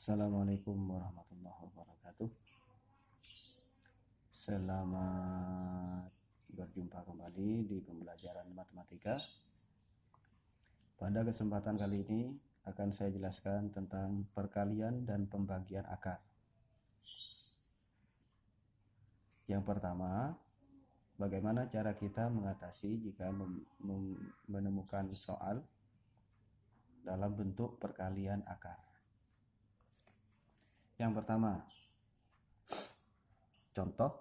Assalamualaikum warahmatullahi wabarakatuh. Selamat berjumpa kembali di pembelajaran matematika. Pada kesempatan kali ini akan saya jelaskan tentang perkalian dan pembagian akar. Yang pertama, bagaimana cara kita mengatasi jika menemukan soal dalam bentuk perkalian akar. Yang pertama, contoh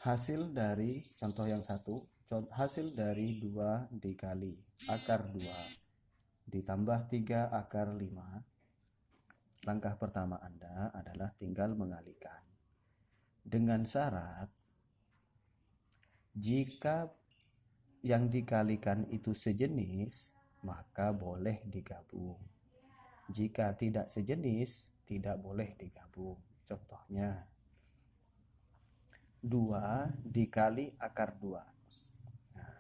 hasil dari contoh yang satu, hasil dari 2 dikali akar 2 ditambah 3 akar 5. Langkah pertama Anda adalah tinggal mengalihkan. Dengan syarat jika yang dikalikan itu sejenis, maka boleh digabung. Jika tidak sejenis, tidak boleh digabung. Contohnya 2 dikali akar 2. Nah,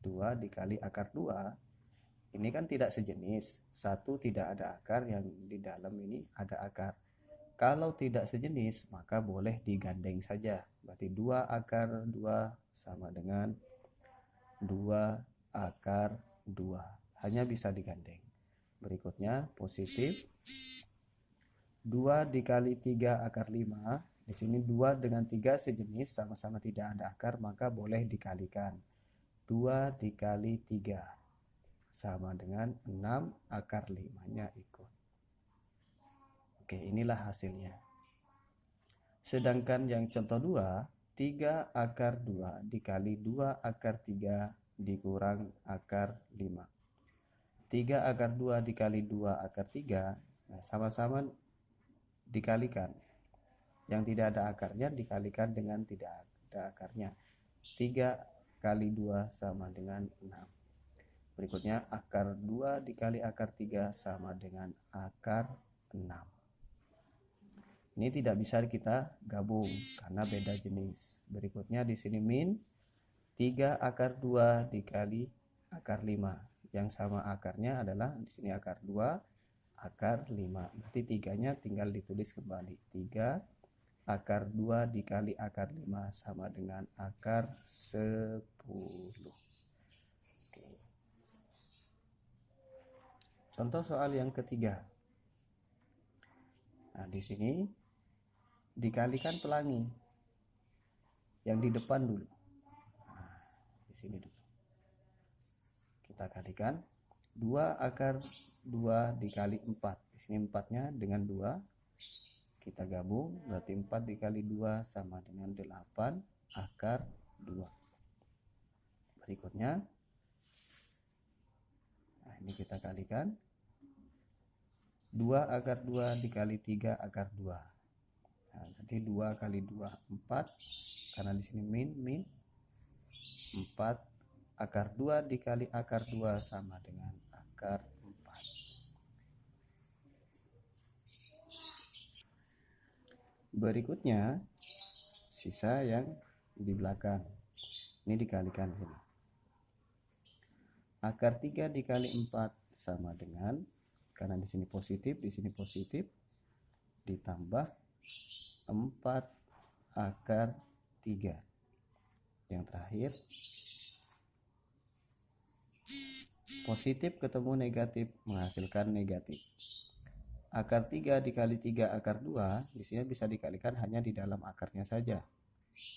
2 dikali akar 2 ini kan tidak sejenis. Satu tidak ada akar, yang di dalam ini ada akar. Kalau tidak sejenis, maka boleh digandeng saja. Berarti 2 akar 2 sama dengan 2 akar 2. Hanya bisa digandeng. Berikutnya positif 2 dikali 3 akar 5. Di sini 2 dengan 3 sejenis, sama-sama tidak ada akar, maka boleh dikalikan. 2 dikali 3 sama dengan 6 akar 5-nya ikut. Oke, inilah hasilnya. Sedangkan yang contoh 2, 3 akar 2 dikali 2 akar 3 dikurang akar 5. 3 akar 2 dikali 2 akar 3, nah, sama-sama dikalikan. Yang tidak ada akarnya dikalikan dengan tidak ada akarnya. 3 kali 2 sama dengan 6. Berikutnya akar 2 dikali akar 3 sama dengan akar 6. Ini tidak bisa kita gabung karena beda jenis. Berikutnya di sini min 3 akar 2 dikali akar 5. Yang sama akarnya adalah di sini akar 2 akar 5. Berarti 3-nya tinggal ditulis kembali. 3 akar 2 dikali akar 5 sama dengan akar 10. Oke. Contoh soal yang ketiga. Nah, di sini dikalikan pelangi yang di depan dulu. Nah, di sini dulu. Kita kalikan 2 akar 2 dikali 4. Di sini 4-nya dengan 2. Kita gabung, berarti 4 dikali 2 sama dengan 8 akar 2. Berikutnya, nah ini kita kalikan 2 akar 2 dikali 3 akar 2. Nah, nanti 2 kali 2 4, karena di sini min 4 akar 2 dikali akar 2 sama dengan akar 4. Berikutnya sisa yang di belakang. Ini dikalikan sini. Akar 3 dikali 4 sama dengan, karena di sini positif, di sini positif, ditambah 4 akar 3. Yang terakhir positif ketemu negatif menghasilkan negatif. Akar 3 dikali 3 akar 2 di sini bisa dikalikan hanya di dalam akarnya saja.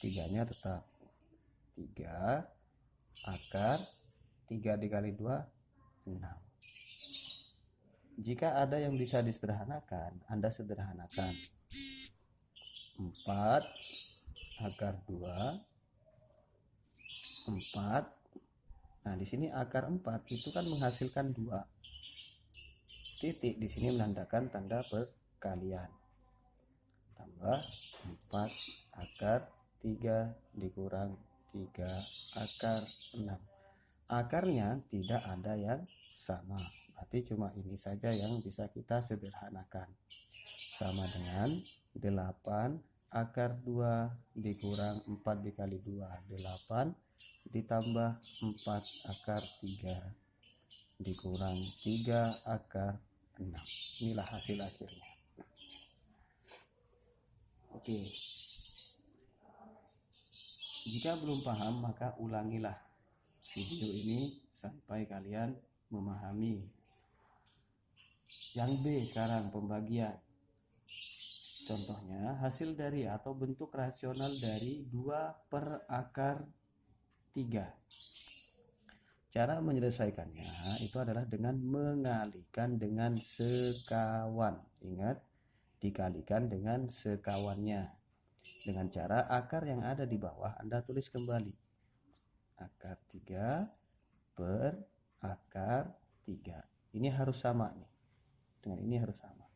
3-nya tetap 3 akar 3 dikali 2 6. Jika ada yang bisa disederhanakan, Anda sederhanakan. 4 akar 2 4. Nah, di sini akar 4 itu kan menghasilkan 2. Titik di sini menandakan tanda perkalian. Tambah 4 akar 3 dikurang 3 akar 6. Akarnya tidak ada yang sama, berarti cuma ini saja yang bisa kita sederhanakan. Sama dengan 8 akar 2 dikurang 4 dikali 2, 8 ditambah 4 akar 3. dikurang 3 akar 6. Inilah hasil akhirnya. Oke. Jika belum paham, maka ulangilah video ini sampai kalian memahami. Yang B sekarang pembagian. Contohnya, hasil dari atau bentuk rasional dari 2 per akar 3. Cara menyelesaikannya itu adalah dengan mengalihkan dengan sekawan. Ingat, dikalikan dengan sekawannya. Dengan cara akar yang ada di bawah Anda tulis kembali. Akar 3 per akar 3. Ini harus sama nih. Dengan ini harus sama.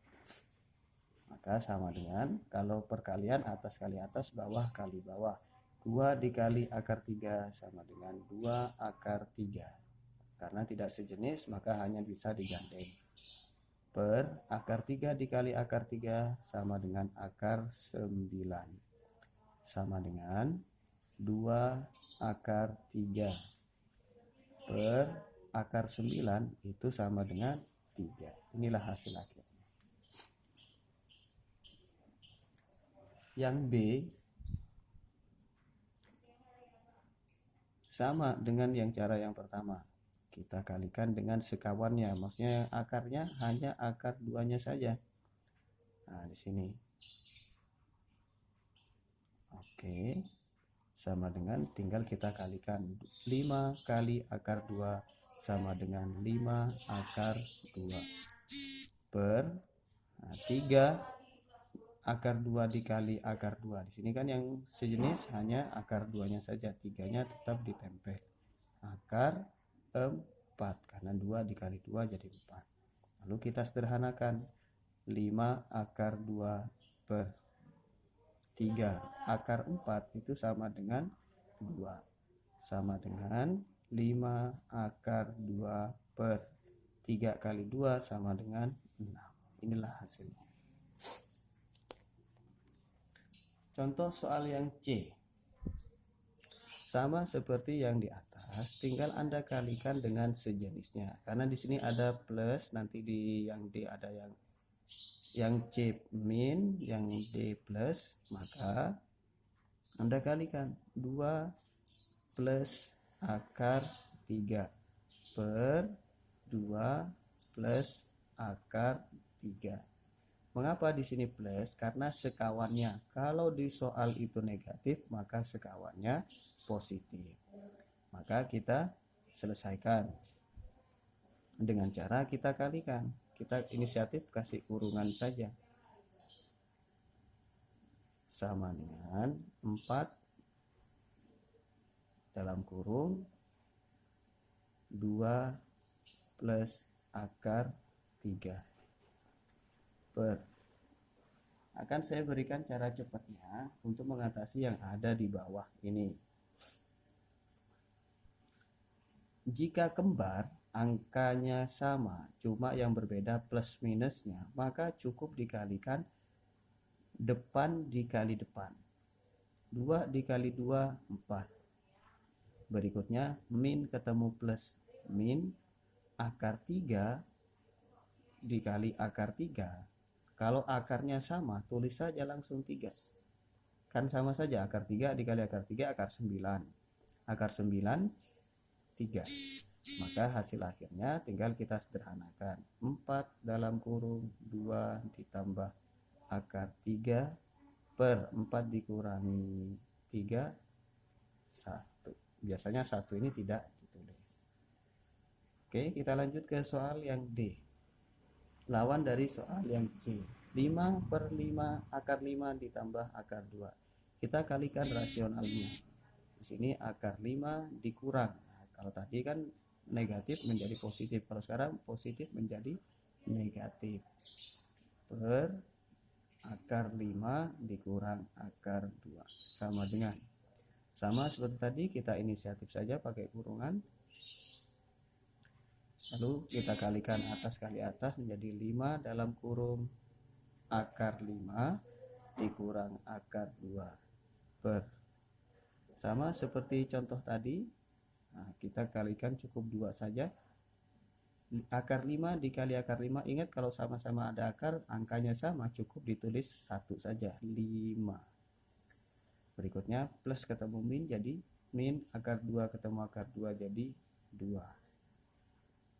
Maka sama dengan kalau perkalian atas kali atas, bawah kali bawah. 2 dikali akar 3 sama dengan 2 akar 3. Karena tidak sejenis maka hanya bisa digandeng. Per akar 3 dikali akar 3 sama dengan akar 9. Sama dengan 2 akar 3. Per akar 9 itu sama dengan 3. Inilah hasil akhirnya. Yang B sama dengan yang cara yang pertama. Kita kalikan dengan sekawannya, maksudnya akarnya hanya akar 2-nya saja. Nah, di sini. Oke. Sama dengan tinggal kita kalikan 5 kali akar 2 sama dengan 5 akar 2 per 3 akar 2 dikali akar 2. Di sini kan yang sejenis hanya akar 2-nya saja, 3-nya tetap ditempel. Akar 4 karena 2 dikali 2 jadi 4. Lalu kita sederhanakan 5 akar 2 per 3 akar 4 itu sama dengan 2. Sama dengan 5 akar 2 per 3 kali 2 sama dengan 6. Inilah hasilnya. Contoh soal yang C. Sama seperti yang di atas, tinggal Anda kalikan dengan sejenisnya. Karena di sini ada plus, nanti di yang D ada yang C min, yang D plus, maka Anda kalikan 2 plus akar 3 per 2 plus akar 3. Mengapa di sini plus? Karena sekawannya. Kalau di soal itu negatif, maka sekawannya positif. Maka kita selesaikan dengan cara kita kalikan. Kita inisiatif kasih kurungan saja. Sama dengan 4 dalam kurung 2 plus akar 3 per. Akan saya berikan cara cepatnya untuk mengatasi yang ada di bawah ini. Jika kembar angkanya sama, cuma yang berbeda plus minusnya, maka cukup dikalikan depan dikali depan. 2 dikali 2, 4. Berikutnya min ketemu plus. Min akar 3 dikali akar 3. Kalau akarnya sama, tulis saja langsung 3. Kan sama saja, akar 3 dikali akar 3, akar 9. Akar 9, 3. Maka hasil akhirnya tinggal kita sederhanakan. 4 dalam kurung 2 ditambah akar 3 per 4 dikurangi 3, 1. Biasanya 1 ini tidak ditulis. Oke, kita lanjut ke soal yang D. Lawan dari soal yang C. 5 per 5 akar 5 ditambah akar 2. Kita kalikan rasionalnya. Di sini akar 5 dikurang. Nah, kalau tadi kan negatif menjadi positif. Kalau sekarang positif menjadi negatif. Per akar 5 dikurang akar 2. Sama dengan. Sama seperti tadi, kita inisiatif saja pakai kurungan. Lalu kita kalikan atas kali atas menjadi 5 dalam kurung akar 5 dikurang akar 2 per. Sama seperti contoh tadi. Nah, kita kalikan cukup 2 saja. akar 5 dikali akar 5, ingat kalau sama-sama ada akar, angkanya sama, cukup ditulis 1 saja, 5. Berikutnya plus ketemu min jadi min, akar 2 ketemu akar 2 jadi 2.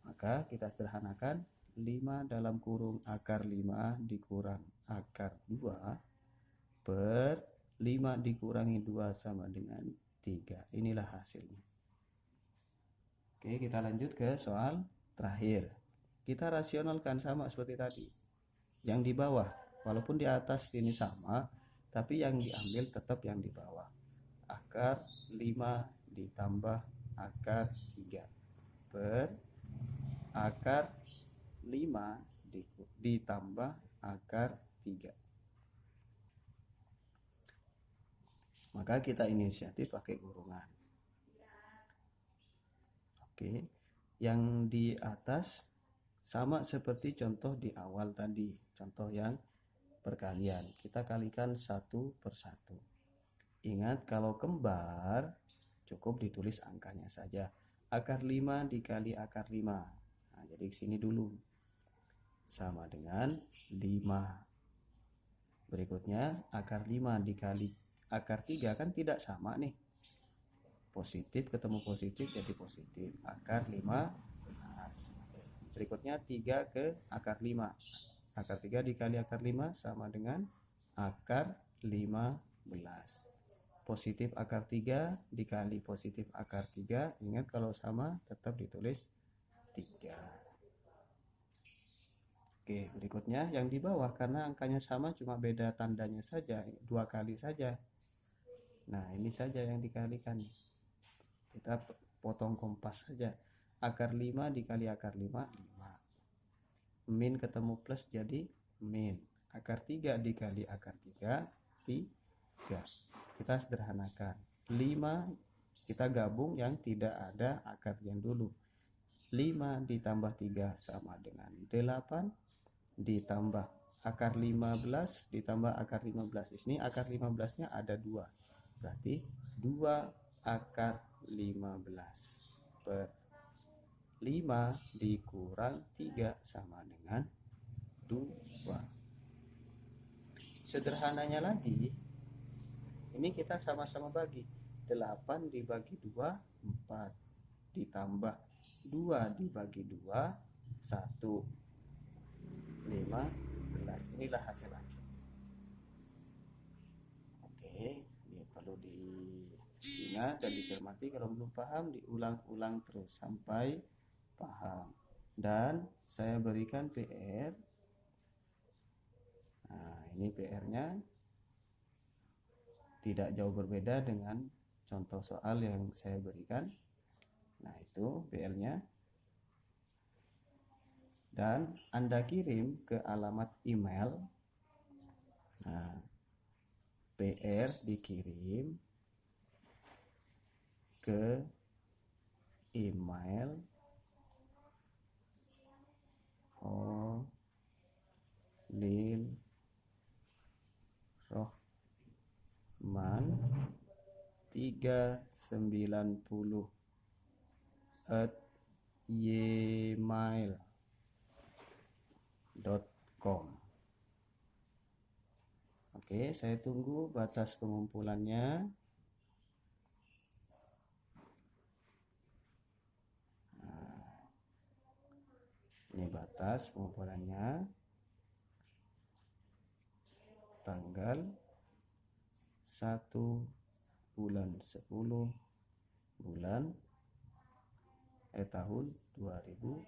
Maka kita sederhanakan 5 dalam kurung akar 5 dikurang akar 2 per 5 dikurangi 2 sama dengan 3. Inilah hasilnya. Oke, kita lanjut ke soal terakhir. Kita rasionalkan sama seperti tadi. Yang di bawah, walaupun di atas ini sama, tapi yang diambil tetap yang di bawah. Akar 5 ditambah akar 3 per akar 5 ditambah akar 3. Maka kita inisiatif pakai kurungan. Oke, yang di atas sama seperti contoh di awal tadi, contoh yang perkalian. Kita kalikan 1 per 1. Ingat kalau kembar cukup ditulis angkanya saja. Akar 5 dikali akar 5. Nah, jadi sini dulu. Sama dengan 5. Berikutnya akar 5 dikali akar 3 kan tidak sama nih. Positif ketemu positif jadi positif, akar 15. Berikutnya 3 ke akar 5. Akar 3 dikali akar 5 sama dengan akar 15. Positif akar 3 dikali positif akar 3, ingat kalau sama tetap ditulis 3. Oke, berikutnya yang di bawah, karena angkanya sama cuma beda tandanya saja, 2 kali saja. Nah, ini saja yang dikalikan. Kita potong kompas saja. Akar 5 dikali akar 5, 5. Min ketemu plus jadi min. Akar 3 dikali akar 3, 3. Kita sederhanakan. 5 kita gabung yang tidak ada akarnya dulu. 5 ditambah 3 sama dengan 8. Ditambah akar 15 ditambah akar 15. Di sini akar 15-nya ada 2. Berarti 2 akar 15 per 5 dikurang 3 sama dengan 2. Sederhananya lagi, ini kita sama-sama bagi. 8 dibagi 2, 4. Ditambah 2 dibagi 2, 1. 15. Inilah hasil akhir. Oke, ini perlu diingat dan dicermati. Kalau belum paham diulang-ulang terus sampai paham. Dan saya berikan PR. Nah, ini PR-nya tidak jauh berbeda dengan contoh soal yang saya berikan. Nah, itu PR-nya. Dan Anda kirim ke alamat email. Nah, PR dikirim ke email Lil Rohman 390@gmail.com. Oke, saya tunggu batas pengumpulannya. Nah, ini batas pengumpulannya. Tanggal 1 bulan 10 bulan tahun 2020.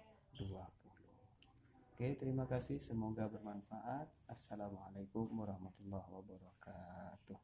Oke, terima kasih, semoga bermanfaat. Assalamualaikum warahmatullahi wabarakatuh.